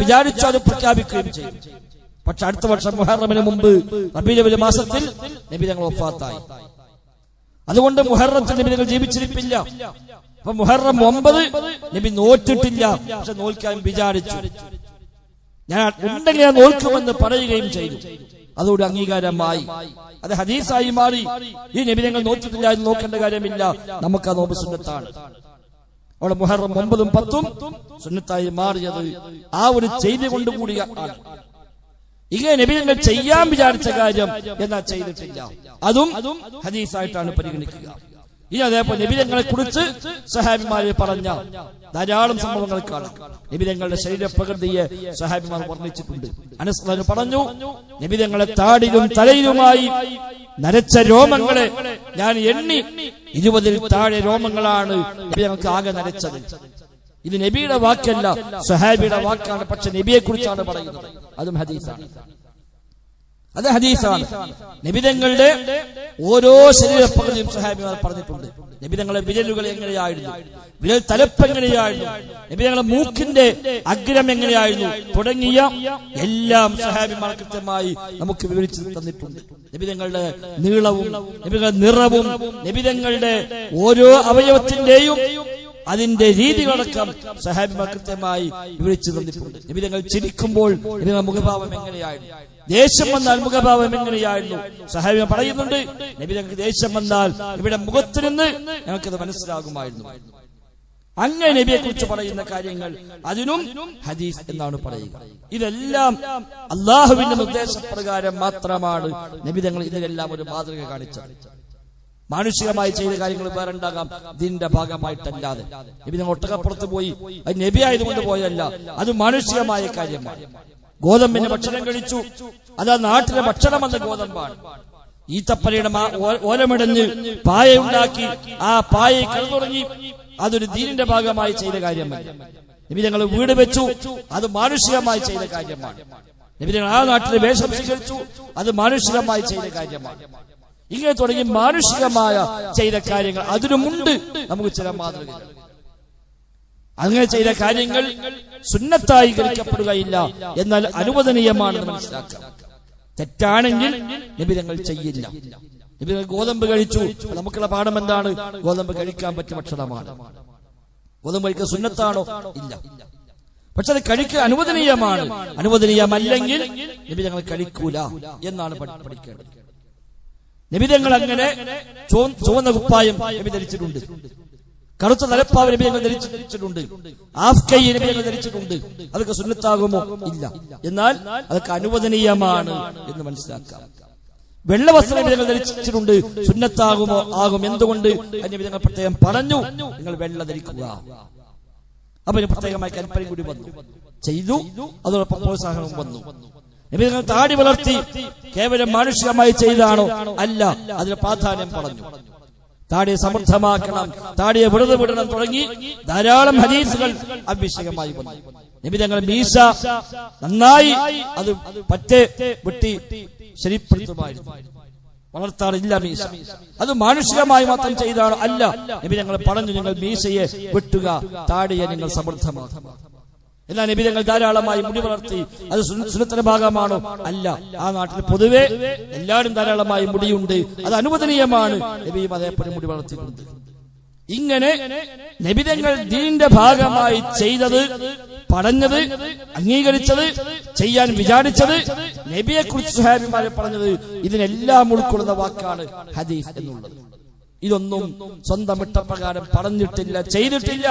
വിചാരിച്ചു, അത് പ്രഖ്യാപിക്കുകയും ചെയ്തു. പക്ഷെ അടുത്ത വർഷം മുഹറമിന് മുമ്പ് റബീഉൽ അവ്വൽ മാസത്തിൽ നബി തങ്ങൾ വഫാത്തായി. അതുകൊണ്ട് മുഹറത്തിൽ നബി തങ്ങൾ ജീവിച്ചിരിപ്പില്ല. അപ്പൊ മുഹറം 9 നബി നോറ്റിട്ടില്ല. പക്ഷെ നോൽക്കാൻ വിചാരിച്ചു. ഞാൻ ഉണ്ടെങ്കിൽ ഞാൻ നോൽക്കുമെന്ന് പറയുകയും ചെയ്തു. അതോട് അംഗീകാരമായി, അത് ഹദീസായി മാറി. ഈ നബി തങ്ങൾ നോറ്റിട്ടില്ല എന്ന് നോക്കേണ്ട കാര്യമില്ല, നമുക്ക് ആ നോമ്പ് സുന്നത്താണ്. അവിടെ മുഹറം 9ഉം 10ഉം സുന്നത്തായി മാറിയത് ആ ഒരു ചെയ്തി കൊണ്ടുകൂടിയാണ്. ഇങ്ങനെ നബി തങ്ങൾ ചെയ്യാൻ വിചാരിച്ച കാര്യം എന്നാൽ ചെയ്തിട്ടില്ല, അതും ഹദീസായിട്ടാണ് പരിഗണിക്കുക. ഇനി അതേപോലെ നബി തങ്ങളെ കുറിച്ച് സഹാബിമാരെ പറഞ്ഞ ധാരാളം സംഭവങ്ങൾ കാണാം. നബി തങ്ങളുടെ ശരീരപ്രകൃതിയെ സഹാബിമാർ വർണ്ണിച്ചിട്ടുണ്ട്. അനസ് റളിയല്ലാഹു പറഞ്ഞു, നബി തങ്ങളെ താടിലും തലയിലുമായി നരച്ച രോമങ്ങളെ ഞാൻ എണ്ണി 20ൽ താഴെ രോമങ്ങളാണ് നബി ഞങ്ങൾക്ക് ആകെ നരച്ചത്. ഇത് നബിയുടെ വാക്കല്ല, സഹാബിയുടെ വാക്കാണ്. പക്ഷെ നബിയെ കുറിച്ചാണ് പറയുന്നത്, അതും ഹദീസാണ്. അത് ഹദീസാണ്. നബിതങ്ങളുടെ ഓരോ ശരീരപ്രകൃതിയും സഹാബിമാർ പറഞ്ഞിട്ടുണ്ട്. നബിതങ്ങളുടെ വിരലുകൾ എങ്ങനെയായിരുന്നു, വിരൽ തലപ്പ് എങ്ങനെയായിരുന്നു, നബിതങ്ങളുടെ മൂക്കിന്റെ അഗ്രം എങ്ങനെയായിരുന്നു തുടങ്ങിയ എല്ലാം സഹാബിമാർ കൃത്യമായി നമുക്ക് വിവരിച്ചു തന്നിട്ടുണ്ട്. നബിതങ്ങളുടെ നീളവും നബിതങ്ങളുടെ നിറവും നബിതങ്ങളുടെ ഓരോ അവയവത്തിന്റെയും അതിന്റെ രീതികളടക്കം സഹാബിമാർ കൃത്യമായി വിവരിച്ചു തന്നിട്ടുണ്ട്. നബിതങ്ങൾ ചിരിക്കുമ്പോൾ നബിതങ്ങളുടെ മുഖഭാവം എങ്ങനെയായിരുന്നു, ദേഷ്യം വന്നാൽ മുഖഭാവം എങ്ങനെയായിരുന്നു സഹാബിമാർ പറയുന്നുണ്ട്. നബിതങ്ങൾക്ക് ദേഷ്യം വന്നാൽ ഇവിടെ മുഖത്ത് നിന്ന് ഞങ്ങൾക്കത് മനസ്സിലാകുമായിരുന്നു. അങ്ങനെ നബിയെ കുറിച്ച് പറയുന്ന കാര്യങ്ങൾ അതിനും ഹദീസ് എന്നാണ് പറയുക. ഇതെല്ലാം അള്ളാഹുവിന്റെ നിർദ്ദേശപ്രകാരം മാത്രമാണ് നബിതങ്ങൾ ഇതിനെല്ലാം ഒരു മാതൃക കാണിച്ചത്. മാനുഷികമായി ചെയ്ത കാര്യങ്ങൾ വേറെ ഉണ്ടാകാം, ഇതിന്റെ ഭാഗമായിട്ടല്ലാതെ. നബി നിങ്ങൾ ഒട്ടകപ്പുറത്ത് പോയി, അത് നബി ആയതുകൊണ്ട് പോയല്ല, അത് മാനുഷികമായ കാര്യമാണ്. ഗോതമ്പിന്റെ ഭക്ഷണം കഴിച്ചു, അതാ നാട്ടിലെ ഭക്ഷണമെന്ന ഗോതമ്പാണ്. ഈത്തപ്പനയുടെ ഓലമിടഞ്ഞ് പായ ഉണ്ടാക്കി ആ പായയെ കിടന്നുറങ്ങി, അതൊരു ദീനിന്റെ ഭാഗമായി ചെയ്ത കാര്യമല്ല. നബി ഞങ്ങൾ വീട് വെച്ചു, അത് മാനുഷികമായി ചെയ്ത കാര്യമാണ്. നബി ഞങ്ങൾ ആ നാട്ടിലെ വേഷം സ്വീകരിച്ചു, അത് മാനുഷികമായി ചെയ്ത കാര്യമാണ്. ഇങ്ങനെ തുടങ്ങി മാനുഷികമായ ചെയ്ത കാര്യങ്ങൾ അതിനുമുണ്ട് നമുക്ക് ചില മാതൃകകൾ. അങ്ങനെ ചെയ്ത കാര്യങ്ങൾ സുന്നത്തായി ഗ്രഹിക്കപ്പെടുകയില്ല, എന്നാൽ അനുവദനീയമാണെന്ന് മനസ്സിലാക്കുക. തെറ്റാണെങ്കിൽ നബി തങ്ങൾ ചെയ്യില്ല. നബി തങ്ങൾ ഗോതമ്പ് കഴിച്ചു, നമുക്കുള്ള പാഠം എന്താണ്? ഗോതമ്പ് കഴിക്കാൻ പറ്റിയ ഭക്ഷണമാണ്. ഗോതമ്പ് കഴിക്കുക സുന്നത്താണോ? ഇല്ല. പക്ഷെ അത് കഴിക്കുക അനുവദനീയമാണ്. അനുവദനീയമല്ലെങ്കിൽ നബി തങ്ങൾ കഴിക്കൂല എന്നാണ് പഠിക്കേണ്ടത്. നബി തങ്ങൾ അങ്ങനെ ചുവന്ന കുപ്പായം നബി ധരിച്ചിട്ടുണ്ട്, കറുത്ത തലപ്പാവ് നബി തങ്ങൾ ധരിച്ചിട്ടുണ്ട്, ആഫ്കൈ നബി തങ്ങൾ ധരിച്ചിട്ടുണ്ട്. അതൊക്കെ സുന്നത്താകുമോ? ഇല്ല. എന്നാൽ അതൊക്കെ അനുവദനീയമാണ് എന്ന് മനസ്സിലാക്കാം. വെള്ളവസ്ത്രം നബി തങ്ങൾ ധരിച്ചിട്ടുണ്ട്, സുന്നത്താകുമോ? ആകും. എന്തുകൊണ്ട്? നബി തങ്ങൾ പ്രത്യേകം പറഞ്ഞു, നിങ്ങൾ വെള്ള ധരിക്കുക. അപ്പൊ പ്രത്യേകമായി കൽപ്പന കൂടി വന്നു, ചെയ്തു. അതോടൊപ്പം പ്രോത്സാഹനവും വന്നു. നബി തങ്ങൾ താടി വളർത്തി കേവലം മാനുഷികമായി ചെയ്താണോ? അല്ല, അതിന് പ്രാധാന്യം പറഞ്ഞു. താടിയെ സമൃദ്ധമാക്കണം, താടിയെ വെറുതെ വിടണം തുടങ്ങി ധാരാളം ഹദീസുകൾ അഭിഷേകമായി വന്നു. നബി തങ്ങൾ മീശ നന്നായി അത് പറ്റേ വെട്ടി ശരിപ്പെടുത്തുമായിരുന്നു, വളർത്താറില്ല മീശ. അത് മാനുഷികമായി മാത്രം ചെയ്താണോ? അല്ല, നബി തങ്ങൾ പറഞ്ഞു, നിങ്ങൾ മീശയെ വെട്ടുക, താടിയെ നിങ്ങൾ സമൃദ്ധമാക്കുക. എല്ലാ നബി തങ്ങൾ ധാരാളമായി മുടി വളർത്തി, അത് സുന്നത്തിന്റെ ഭാഗമാണോ? അല്ല. ആ നാട്ടിൽ പൊതുവെ എല്ലാവരും ധാരാളമായി മുടിയുണ്ട്, അത് അനുവദനീയമാണ്. നബിയും അതേപോലെ മുടി വളർത്തിയിട്ടുണ്ട്. ഇങ്ങനെ നബി തങ്ങൾ ദീനിന്റെ ഭാഗമായി ചെയ്തത്, പറഞ്ഞത്, അംഗീകരിച്ചത്, ചെയ്യാൻ വിചാരിച്ചത്, നബിയെ കുറിച്ച് സ്വഹാബിമാരെ പറഞ്ഞത്, ഇതിനെല്ലാം ഉൾക്കൊള്ളുന്ന വാക്കാണ് ഹദീസ് എന്നുള്ളത്. ഇതൊന്നും സ്വന്തം ഇഷ്ടപ്രകാരം പറഞ്ഞിട്ടില്ല, ചെയ്തിട്ടില്ല.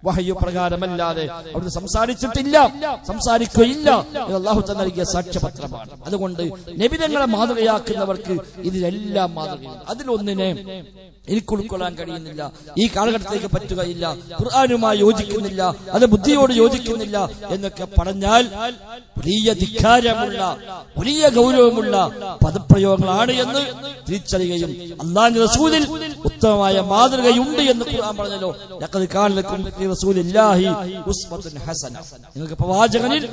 വഹ്യു പ്രകാരമല്ലാതെ അവിടുന്ന് സംസാരിച്ചിട്ടില്ല, സംസാരിക്കുകയില്ല. അല്ലാഹു തആല നൽകിയ സാക്ഷ്യപത്രമാണ്. അതുകൊണ്ട് നബി തങ്ങളെ മാതൃകയാക്കുന്നവർക്ക് ഇതിലെല്ലാം മാതൃകയാണ്. അതിലൊന്നിനെ എനിക്ക് ഉൾക്കൊള്ളാൻ കഴിയുന്നില്ല, ഈ കാലഘട്ടത്തേക്ക് പറ്റുകയില്ല, ഖുർആനുമായി യോജിക്കുന്നില്ല, അത് ബുദ്ധിയോട് യോജിക്കുന്നില്ല എന്നൊക്കെ പറഞ്ഞാൽ വലിയ ധിക്കാരമുള്ള, വലിയ ഗൗരവമുള്ള പദപ്രയോഗങ്ങളാണ് എന്ന് തിരിച്ചറിയുകയും അല്ലാഹുവിന്റെ റസൂലിൽ ഉത്തമമായ മാതൃകയുണ്ട് എന്ന് ഖുർആൻ പറഞ്ഞല്ലോ. ലഖദ് കാന ലക്കും ഫീ റസൂലില്ലാഹി ഉസ്വത്തുൻ ഹസന. നിങ്ങൾക്ക് പ്രവാചകനിൽ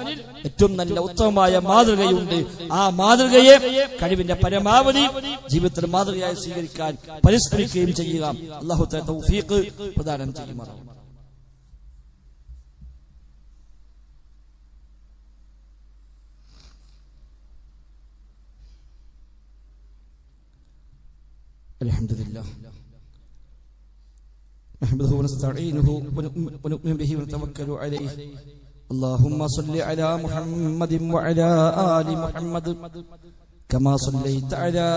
ഏറ്റവും നല്ല ഉത്തമമായ മാതൃകയുണ്ട്. ആ മാതൃകയെ കഴിവിന്റെ പരമാവധി ജീവിതത്തിൽ മാതൃകയായി സ്വീകരിക്കാൻ പരിശ്രമിക്കുകയും ചെയ്യുക. അല്ലാഹു തആല തൗഫീഖ് പ്രദാനം ചെയ്യുമാറാകട്ടെ. الحمد لله نحمده ونستعينه ونؤمن به ونتوكل عليه. اللهم صل على محمد وعلى آل محمد كما صليت على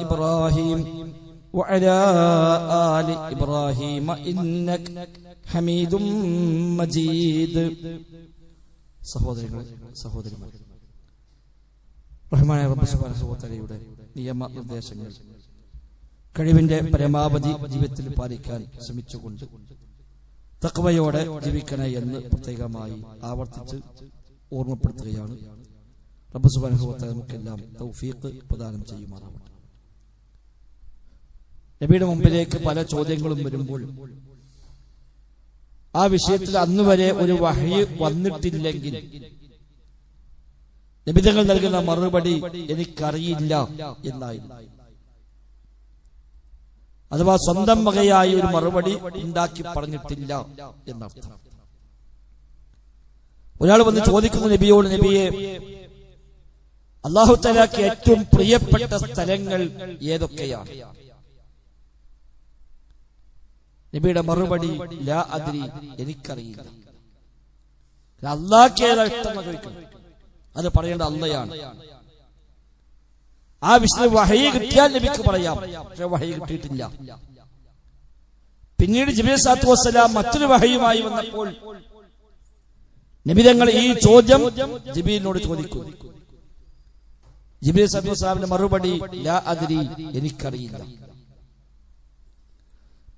إبراهيم وعلى آل إبراهيم إنك حميد مجيد. സഹോദരന്മാരെ, റഹ്മാനായ റബ്ബ് സുബ്ഹാനഹു വ തആലയുടെ നിയമനിർദ്ദേശങ്ങൾ കഴിവിന്റെ പരമാവധി ജീവിതത്തിൽ പാലിക്കാൻ ശ്രമിച്ചുകൊണ്ട് തഖ്വയോടെ ജീവിക്കണേ എന്ന് പ്രത്യേകമായി ആവർത്തിച്ച് ഓർമ്മപ്പെടുത്തുകയാണ്. റബ്ബ് സുബ്ഹാനഹു വ തആല നമുക്കെല്ലാം തൗഫീഖ് പ്രദാനം ചെയ്യുമാറാവട്ടെ. നബിയുടെ മുമ്പിലേക്ക് പല ചോദ്യങ്ങളും വരുമ്പോൾ ആ വിഷയത്തിൽ അന്നുവരെ ഒരു വഹ്യ് വന്നിട്ടില്ലെങ്കിൽ നബി തങ്ങൾ നൽകുന്ന മറുപടി എനിക്കറിയില്ല എന്നായിരുന്നു. അഥവാ സ്വന്തം വകയായി ഒരു മറുപടി ഉണ്ടാക്കി പറഞ്ഞിട്ടില്ല എന്നർത്ഥം. ഒരാൾ വന്ന് ചോദിക്കുന്നു നബിയോട്, നബിയെ, അല്ലാഹു തആലക്ക് ഏറ്റവും പ്രിയപ്പെട്ട സ്ഥലങ്ങൾ ഏതൊക്കെയാണ്? നബിയുടെ മറുപടി ലാ അദ്രി, എനിക്കറിയില്ല. അല്ലാഹ്ക്ക് ഏതാ ഇഷ്ടം എന്ന് ചോദിക്കണം, അത് പറയേണ്ട അള്ളയാണ്. ആ വിഷയം വഹയി കിട്ടിയാൽ നബിക്ക് പറയാം, പക്ഷെ വഹയി കിട്ടിയിട്ടില്ല. പിന്നീട് ജിബ്രീൽ സ്വല്ലല്ലാഹു അലൈഹി വസല്ലം മറ്റൊരു വഹയുമായി വന്നപ്പോൾ നബി തങ്ങൾ ഈ ചോദ്യം ജിബ്രീലിനോട് ചോദിക്കുന്നു. ജിബ്രീൽ സ്വല്ലല്ലാഹു അലൈഹി വസല്ലമിന്റെ മറുപടി ലാ അദ്രി, എനിക്കറിയില്ല.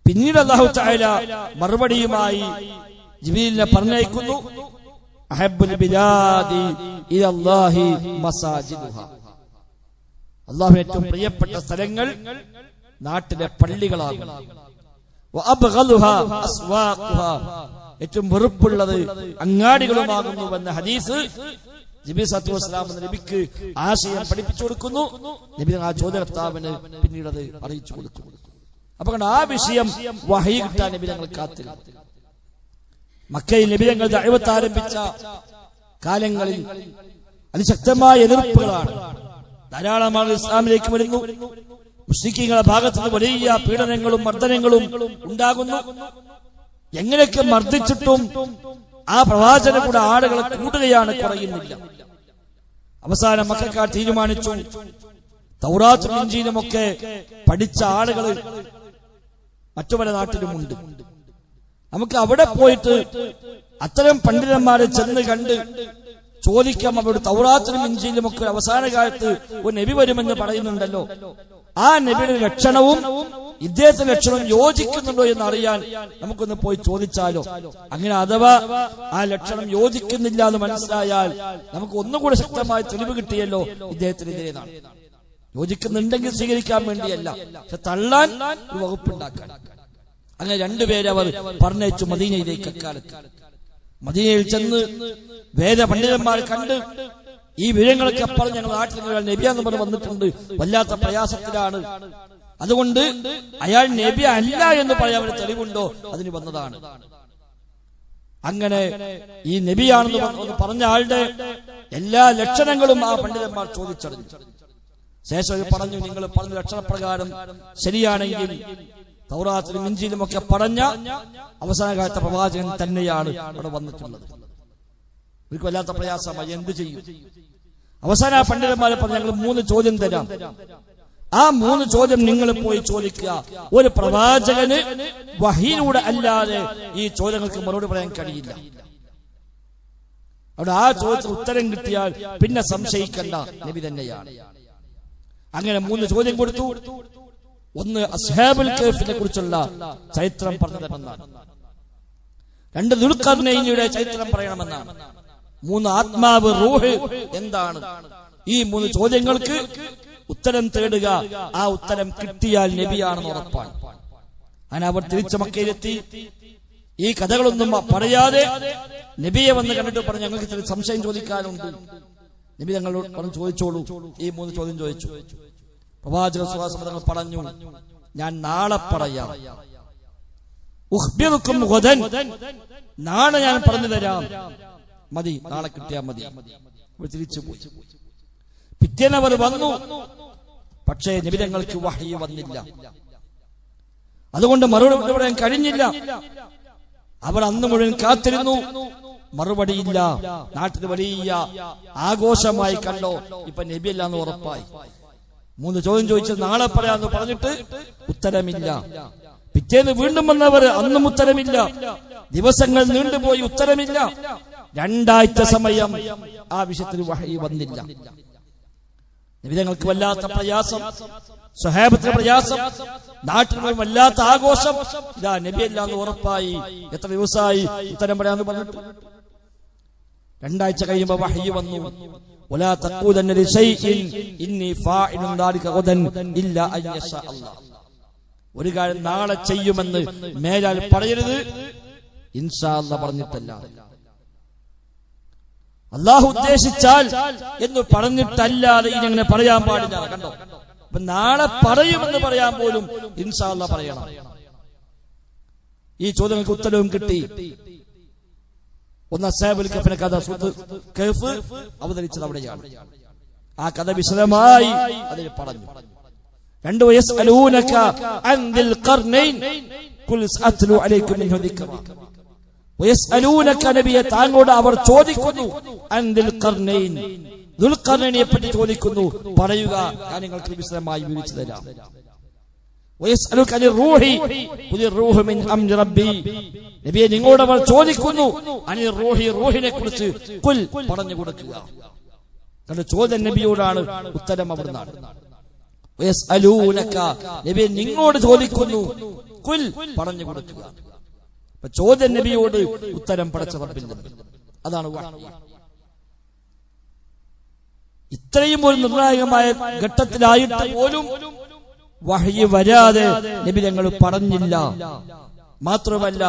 പിന്നീട് അല്ലാഹു തആല മറുപടിയുമായി ജിബ്രീലിനെ പറഞ്ഞയക്കുന്നു. അഹബ്ബുൽ ബിലാദി ഇലല്ലാഹി മസാജിദുഹാ. അല്ലാഹുവിന് ഏറ്റവും പ്രിയപ്പെട്ട സ്ഥലങ്ങൾ നാട്ടിലെ പള്ളികളാകും. വഅബ്ഗളുഹാ അസ്വാഖുഹാ. ഏറ്റവും വെറുപ്പുള്ളത് അങ്ങാടികളുമാകുന്നുവെന്ന ഹദീസ് നബി സല്ലല്ലാഹു അലൈഹി വസല്ലം നബിക്ക് ആശയം പഠിപ്പിച്ചു കൊടുക്കുന്നു. നബി ആ ചോദ്യകർത്താവിന് പിന്നീട് അത് അറിയിച്ചു കൊടുക്കുന്നു. അപ്പൊ ആ വിഷയം വഹയി കിട്ടാൻ നബി തങ്ങൾ കാത്തിരുന്നു. മക്കയിൽ നബി തങ്ങൾ ദഅവത്ത് ആരംഭിച്ച കാലങ്ങളിൽ അതിശക്തമായ എതിർപ്പുകളാണ്. ധാരാളം ആളുകൾ ഇസ്ലാമിലേക്ക് വരുന്നു. മുശ്രിക്കീങ്ങളുടെ ഭാഗത്ത് നിന്ന് വലിയ പീഡനങ്ങളും മർദ്ദനങ്ങളും ഉണ്ടാകുന്നു. എങ്ങനെയൊക്കെ മർദ്ദിച്ചിട്ടും ആ പ്രവാചകനെ കൂടെ ആളുകളെ കൂടുകയാണ്, കുറയുന്നില്ല. അവസാനം മക്കക്കാർ തീരുമാനിച്ചു, തൗറാത്തും ഇഞ്ചീലുമൊക്കെ പഠിച്ച ആളുകൾ മറ്റു പല നാട്ടിലുമുണ്ട്, നമുക്ക് അവിടെ പോയിട്ട് അത്തരം പണ്ഡിതന്മാരെ ചെന്ന് കണ്ട് ചോദിക്കാം. അവരുടെ തൗറാത്തിലും ഇഞ്ചീലും ഒക്കെ അവസാന കാലത്ത് ഒരു നബി വരുമെന്ന് പറയുന്നുണ്ടല്ലോ, ആ നബിയുടെ ലക്ഷണവും ഇദ്ദേഹത്തിന്റെ ലക്ഷണവും യോജിക്കുന്നുണ്ടോ എന്ന് അറിയാൻ നമുക്കൊന്ന് പോയി ചോദിച്ചാലോ? അങ്ങനെ അഥവാ ആ ലക്ഷണം യോജിക്കുന്നില്ല എന്ന് മനസ്സിലായാൽ നമുക്ക് ഒന്നുകൂടെ ശക്തമായി തെളിവ് കിട്ടിയല്ലോ ഇദ്ദേഹത്തിനെതിരെയാണ്. യോജിക്കുന്നുണ്ടെങ്കിൽ സ്വീകരിക്കാൻ വേണ്ടിയല്ല, പക്ഷെ തള്ളാൻ ഒരു വകുപ്പുണ്ടാക്കാൻ. അങ്ങനെ രണ്ടുപേരെ അവർ പറഞ്ഞയച്ചു മദീനയിലേക്ക്. അക്കാലത്ത് മദീനയിൽ ചെന്ന് വേദ പണ്ഡിതന്മാർ കണ്ട് ഈ വിവരങ്ങളൊക്കെ പറഞ്ഞ് ഞങ്ങൾ നാട്ടിൽ നബിയാന്ന് പറഞ്ഞ് വന്നിട്ടുണ്ട്, വല്ലാത്ത പ്രയാസത്തിലാണ്, അതുകൊണ്ട് അയാൾ നബി അല്ല എന്ന് പറയാൻ ഒരു തെളിവുണ്ടോ? അതിന് വന്നതാണ്. അങ്ങനെ ഈ നബിയാണെന്ന് പറഞ്ഞ ആളുടെ എല്ലാ ലക്ഷണങ്ങളും ആ പണ്ഡിതന്മാർ ചോദിച്ചറിഞ്ഞു. ശേഷം പറഞ്ഞു, നിങ്ങൾ പറഞ്ഞ ലക്ഷണപ്രകാരം ശരിയാണെങ്കിൽ തൗറാത്തിലും ഇഞ്ചീലും ഒക്കെ പറഞ്ഞ അവസാന കാലത്തെ പ്രവാചകൻ തന്നെയാണ് അവിടെ വന്നിട്ടുള്ളത്. എനിക്ക് വല്ലാത്ത പ്രയാസമായി, എന്ത് ചെയ്യും? അവസാന ആ പണ്ഡിതന്മാരെ പറഞ്ഞു, ഞങ്ങൾ 3 ചോദ്യം തരാം. ആ 3 ചോദ്യം നിങ്ങൾ പോയി ചോദിക്കുക. ഒരു പ്രവാചകന് വഹയിലൂടെ അല്ലാതെ ഈ ചോദ്യങ്ങൾക്ക് മറുപടി പറയാൻ കഴിയില്ല. അവിടെ ആ ചോദ്യത്തിന് ഉത്തരം കിട്ടിയാൽ പിന്നെ സംശയിക്കേണ്ട, നബി തന്നെയാണ്. അങ്ങനെ 3 ചോദ്യം കൊടുത്തു. ഒന്ന്, അസ്ഹാബുൽ കഹ്ഫിനെ കുറിച്ചുള്ള ചരിത്രം പറഞ്ഞതെന്നാണ്. 2, ദുൽഖർനൈനിയുടെ ചരിത്രം പറയണമെന്നാണ്. 3, ആത്മാവ് റൂഹ് എന്താണ്? ഈ 3 ചോദ്യങ്ങൾക്ക് ഉത്തരം തേടുക. ആ ഉത്തരം കിട്ടിയാൽ നബിയാണെന്ന് ഉറപ്പാണ്. അങ്ങനെ അവർ തിരിച്ചു മക്കയിലെത്തി. ഈ കഥകളൊന്നും പറയാതെ നബിയെ വന്ന് കണ്ടിട്ട് പറഞ്ഞു, ഞങ്ങൾക്ക് ചില സംശയം ചോദിക്കാനുണ്ട്. നബി ഞങ്ങളോട് പറഞ്ഞു, ചോദിച്ചോളൂ. ഈ 3 ചോദ്യം ചോദിച്ചു. പ്രവാചക സുഹാസങ്ങൾ പറഞ്ഞു, ഞാൻ നാളെ പറയാം. ഉഖ്ബിറുക്കും ഗദൻ, നാളെ ഞാൻ പറഞ്ഞു തരാം. മതി, നാളെ കിട്ടിയാൽ മതി. തിരിച്ചുപോയി. പിറ്റേന്ന് അവർ വന്നു. പക്ഷേ നബി തങ്ങൾക്ക് വഹി വന്നില്ല. അതുകൊണ്ട് മറുപടി പറയാൻ കഴിഞ്ഞില്ല. അവർ അന്ന് മുഴുവൻ കാത്തിരുന്നു, മറുപടിയില്ല. നാട്ടിൽ വലിയ ആഘോഷമായി കണ്ടോ, ഇപ്പൊ നബിയല്ല എന്ന് ഉറപ്പായി. 3 ചോദ്യം ചോദിച്ചത് നാളെ പറയാന്ന് പറഞ്ഞിട്ട് ഉത്തരമില്ല. പിറ്റേന്ന് വീണ്ടും വന്നവർ, അന്നും ഉത്തരമില്ല. ദിവസങ്ങൾ നീണ്ടുപോയി, ഉത്തരമില്ല. 2 ആഴ്ച സമയം ആ വിഷയത്തിൽ വഹി വന്നില്ല. നബി തങ്ങൾക്ക് വല്ലാത്ത പ്രയാസം, സ്വഹാബത്തിന് പ്രയാസം, നാട്ടിൽ വല്ലാത്ത ആഘോഷം. ഇതാ നബിയല്ല എന്ന് ഉറപ്പായി. എത്ര ദിവസമായി ഉത്തരം പറയാന്ന് പറഞ്ഞിട്ട്. 2 ആഴ്ച കഴിയുമ്പോ വഹി വന്നു. വലാ തഖൂലന്ന ലിശൈഇൻ ഇന്നി ഫാഇലുൻ ദാലിക ഗദൻ ഇല്ലാ അൻ യശാ അല്ലാഹ്. ഒരു കാര്യം നാളെ ചെയ്യുമെന്ന് മേലാൽ പറയരുത്, ഇൻഷാ അല്ലാഹ് പറഞ്ഞിട്ടല്ല. അല്ലാഹു ഉദ്ദേശിച്ചാൽ എന്ന് പറഞ്ഞിട്ടല്ലാതെ ഇങ്ങനെ പറയാൻ പാടില്ല. കണ്ടോ, അപ്പൊ നാളെ പറയുമെന്ന് പറയാൻ പോലും ഇൻഷാ അല്ലാഹ് പറയണം. ഈ ചോദ്യങ്ങൾക്ക് ഉത്തരവും കിട്ടി. ഒന്ന് അസ്ഹാബുൽ കഹ്ഫിന്റെ കഥ, സൂറത്തുൽ കഹ്ഫ് അവതരിച്ചത് അവിടെയാണ്. ആ കഥ വിശദമായി അതിൽ പറഞ്ഞു. 2 വയസ്അലൂനക അൻ ദിൽ ഖർനൈൻ ഖുൽ സഅത്ലു അലൈക്കും മിൻഹു ദിക്റ. വയസ്അലൂനക നബിയെ, താങ്കളോട് അവർ ചോദിക്കുന്നു, അൻ ദിൽ ഖർനൈൻ, ദുൽഖർനൈനെ പറ്റി ചോദിക്കുന്നു, പറയുക, ഞാൻ നിങ്ങൾക്ക് വിശദമായി വിവരിച്ചു തരാം. വയസ്അലുക അനിർ റൂഹി ഖുൽ റൂഹു മിൻ അംരി റബ്ബി. നബിയെ, നിങ്ങളോട് അവർ ചോദിക്കുന്നു, അനിർ റൂഹി, റൂഹിനെ കുറിച്ച്, ഖുൽ, പറഞ്ഞു കൊടുക്കുക. കണ്ട, ചോദ്യം നബിയോടാണ്, ഉത്തരം അവിടുന്നാണ്. വയസ്അലൂനക, നബിയെ നിങ്ങളോട് ചോദിക്കുന്നു, ഖുൽ, പറഞ്ഞു കൊടുക്കുക. അപ്പൊ ചോദ്യം നബിയോട്, ഉത്തരം പടച്ച റബ്ബിൽ നിന്ന്. അതാണ് വഹി. ഇത്രയും ഒരു നിർണായകമായ ഘട്ടത്തിലായിട്ട് പോലും വഹി വരാതെ നബി തങ്ങൾ പറഞ്ഞില്ല. മാത്രമല്ല,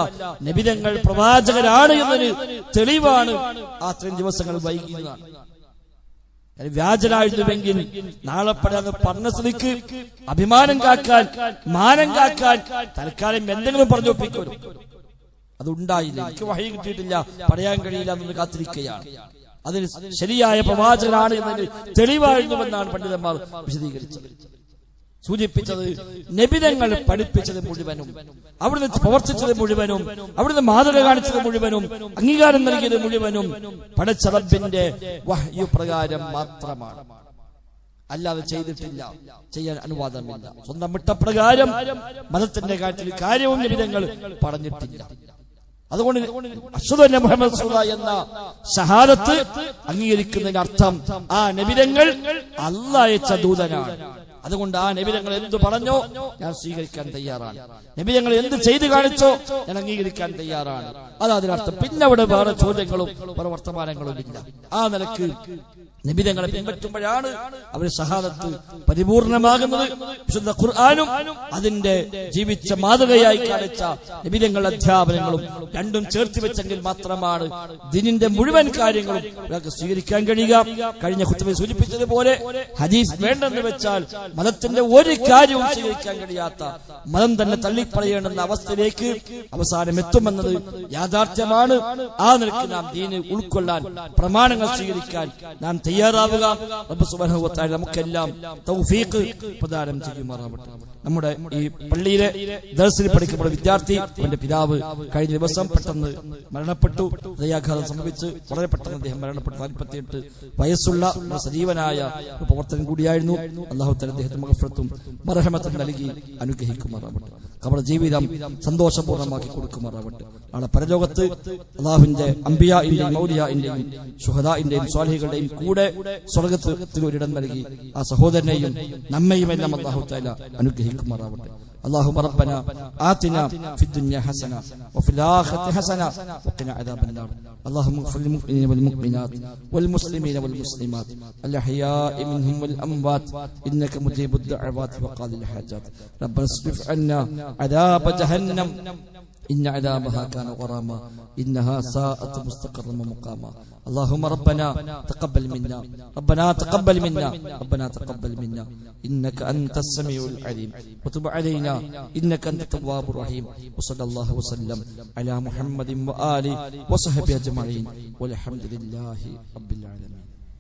നബി തങ്ങൾ പ്രവാചകരാണ് എന്നൊരു തെളിവാണ് ആ 3 ദിവസങ്ങൾ വൈകിയതാണ്. വ്യാജനായിരുന്നുവെങ്കിൽ നാളെ പറയാതെ പറഞ്ഞ സ്ഥിതിക്ക് അഭിമാനം കാക്കാൻ, മാനം കാക്കാൻ തൽക്കാലം എന്തെങ്കിലും പറഞ്ഞൊപ്പിക്കുമല്ലോ. അതുണ്ടായില്ല. എനിക്ക് വഹി കിട്ടിയിട്ടില്ല, പറയാൻ കഴിയില്ല എന്നൊന്ന് കാത്തിരിക്കുകയാണ്. അതിന് ശരിയായ പ്രവാചകനാണ് എന്നതിന് തെളിവായിരുന്നുവെന്നാണ് പണ്ഡിതന്മാർ വിശദീകരിച്ചത്. സൂചിപ്പിച്ചത്, നബിതങ്ങൾ പഠിപ്പിച്ചത് മുഴുവനും, അവിടുന്ന് പ്രവർത്തിച്ചത് മുഴുവനും, അവിടുന്ന് മാതൃക കാണിച്ചത് മുഴുവനും, അംഗീകാരം നൽകിയത് മുഴുവനും പടച്ച റബ്ബിന്റെ വഹ്യു പ്രകാരം മാത്രമാണ്. അല്ലാതെ ചെയ്തിട്ടില്ല, ചെയ്യാൻ അനുവാദമില്ല. സ്വന്തം ഇഷ്ടപ്രകാരം മതത്തിന്റെ കാര്യവും നബിതങ്ങൾ പറഞ്ഞിട്ടില്ല. അതുകൊണ്ട് അശ്ഹദു അന്ന മുഹമ്മദ് റസൂലുള്ളാഹി എന്ന ഷഹാദത്ത് അംഗീകരിക്കുന്നതിന്റെ അർത്ഥം, ആ നബിതങ്ങൾ അല്ലാഹ് അയച്ച ദൂതനാണ്. അതുകൊണ്ട് ആ നബിതങ്ങൾ എന്തു പറഞ്ഞോ ഞാൻ സ്വീകരിക്കാൻ തയ്യാറാണ്. നബിതങ്ങൾ എന്ത് ചെയ്തു കാണിച്ചോ ഞാൻ അംഗീകരിക്കാൻ തയ്യാറാണ്. അതിനർത്ഥം. പിന്നെ അവിടെ വേറെ ചോദ്യങ്ങളും വേറെ വർത്തമാനങ്ങളും ഇല്ല. ആ നിലക്ക് നബിതങ്ങളെ പിൻപറ്റുമ്പോഴാണ് അവർ ഷഹാദത്ത് പരിപൂർണമാകുന്നത്. വിശുദ്ധ ഖുർആനും അതിന്റെ ജീവിച്ച മാതൃകയായി കാണിച്ച നബിതങ്ങളുടെ അധ്യാപനങ്ങളും രണ്ടും ചേർത്ത് വെച്ചെങ്കിൽ മാത്രമാണ് ദീനിന്റെ മുഴുവൻ കാര്യങ്ങളും ഒരാൾക്ക് സ്വീകരിക്കാൻ കഴിയുക. കഴിഞ്ഞ ഖുത്ബയിൽ സൂചിപ്പിച്ചതുപോലെ ഹദീസ് വേണ്ടെന്ന് വെച്ചാൽ മതത്തിന്റെ ഒരു കാര്യവും സ്വീകരിക്കാൻ കഴിയാത്ത, മതം തന്നെ തള്ളിപ്പറയേണ്ടുന്ന അവസ്ഥയിലേക്ക് അവസാനം എത്തുമെന്നത് യാഥാർത്ഥ്യമാണ്. ആ നിലയ്ക്ക് നാം ദീന് ഉൾക്കൊള്ളാൻ, പ്രമാണങ്ങൾ സ്വീകരിക്കാൻ നാം തയ്യാറാവുക. റബ്ബ് സുബ്ഹാനഹു വ തആല നമുക്കെല്ലാം തൗഫീഖ് പ്രദാനം ചെയ്യുമാറാവട്ടെ. നമ്മുടെ ഈ പള്ളിയിലെ ദർസിൽ പഠിക്കുന്ന വിദ്യാർത്ഥി, അവന്റെ പിതാവ് കഴിഞ്ഞ ദിവസം പെട്ടെന്ന് മരണപ്പെട്ടു. ഹൃദയാഘാതം സംഭവിച്ച് വളരെ പെട്ടെന്ന് അദ്ദേഹം മരണപ്പെട്ടു. 48 വയസ്സുള്ള സജീവനായ പ്രവർത്തകൻ കൂടിയായിരുന്നു. അല്ലാഹു തആല അദ്ദേഹത്തിന് മഗ്ഫിറത്തും മർഹമത്തും നൽകി അനുഗ്രഹിക്കുമാറാവട്ടെ. ഖബർ ജീവിതം സന്തോഷപൂർണ്ണമാക്കി കൊടുക്കുമാറാവട്ടെ. നാളെ പരലോകത്ത് അല്ലാഹുവിന്റെ അംബിയാഇന്റെയും ഔലിയാഇന്റെയും ശുഹദാഇന്റെയും സ്വാലിഹീകളുടെയും കൂടെ സ്വർഗ്ഗത്തിൽ ഒരിടം നൽകി ആ സഹോദരനെയും നമ്മയും എല്ലാം അല്ലാഹു തആല അനുഗ്രഹിക്കുമാറാവട്ടെ. اللهم ربنا آتنا في الدنيا حسنة وفي الآخرة حسنة وقنا عذاب النار. اللهم اغفر للمؤمنين والمؤمنات والمسلمين والمسلمات الأحياء منهم والأموات إنك مجيب الدعوات وقاضي الحاجات. ربنا اصرف عنا عذاب جهنم إن عذابها كان غراما إنها ساءت مستقرا ومقاما. اللهم ربنا تقبل منا ربنا تقبل منا ربنا تقبل منا إنك أنت السميع العليم وتب علينا إنك أنت التواب الرحيم. وصلى الله وسلم على محمد وآله وصحبه أجمعين والحمد لله رب العالمين.